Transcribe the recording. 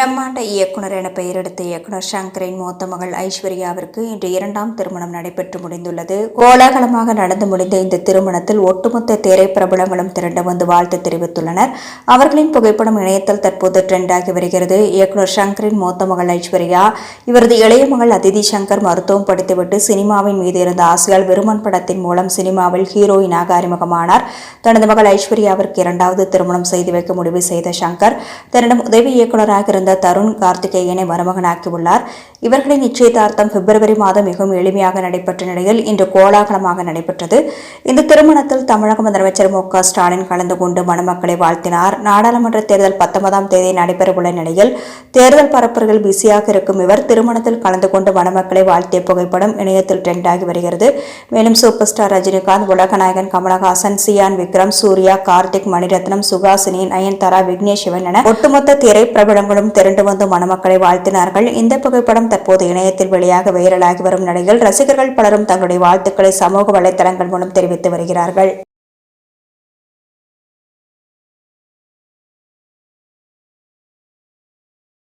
பிரம்மாண்ட இயக்குனர் என பெயரெடுத்த இயக்குனர் ஷங்கரின் மூத்த மகள் ஐஸ்வர்யாவிற்கு இன்று 2ஆம் திருமணம் நடைபெற்று முடிந்துள்ளது. கோலாகலமாக நடந்து முடிந்த இந்த திருமணத்தில் ஒட்டுமொத்த திரைப்பிரபலங்களும் திரண்டு வந்து வாழ்த்து தெரிவித்துள்ளனர். அவர்களின் புகைப்படம் இணையத்தில் தற்போது ட்ரெண்டாகி வருகிறது. இயக்குனர் ஷங்கரின் மூத்த மகள் ஐஸ்வர்யா, இவரது இளைய மகள் அதிதி ஷங்கர் மருத்துவம் படித்துவிட்டு சினிமாவின் மீது இருந்த ஆசையால் விருமன் படத்தின் மூலம் சினிமாவில் ஹீரோயினாக அறிமுகமானார். தனது மகள் ஐஸ்வர்யாவிற்கு 2வது திருமணம் செய்து வைக்க முடிவு செய்த ஷங்கர், தன்னிடம் உதவி இயக்குநராக இருந்த தருண் கார்த்திகேயனை மருமகனாக்கியுள்ளார். இவர்களின் நிச்சயதார்த்தம் பிப்ரவரி மாதம் மிகவும் எளிமையாக நடைபெற்ற நிலையில் இன்று கோலாகலமாக நடைபெற்றது. இந்த திருமணத்தில் தமிழக முதலமைச்சர் மு.க. ஸ்டாலின் கலந்து கொண்டு மணமக்களை வாழ்த்தினார். நாடாளுமன்ற தேர்தல் 19ஆம் தேதி நடைபெறவுள்ள நிலையில் தேர்தல் பரப்புரையில் பிஸியாக இருக்கும் இவர் திருமணத்தில் கலந்து கொண்டு மணமக்களை வாழ்த்திய புகைப்படம் இணையத்தில் ட்ரெண்டாகி வருகிறது. மேலும் சூப்பர் ஸ்டார் ரஜினிகாந்த், உலகநாயகன் கமலஹாசன், சியான் விக்ரம், சூர்யா, கார்த்திக், மணிரத்னம், சுஹாசினி, நயன்தாரா, விக்னேஷ் சிவன் என ஒட்டுமொத்த திரைப்பிரபலங்களும் திரண்டு வந்து மணமக்களை வாழ்த்தினார்கள். இந்த புகைப்படம் தற்போது இணையத்தில் வெளியாக வைரலாகி வரும் நிலையில் ரசிகர்கள் பலரும் தங்களுடைய வாழ்த்துக்களை சமூக வலைதளங்கள் மூலம் தெரிவித்து வருகிறார்கள்.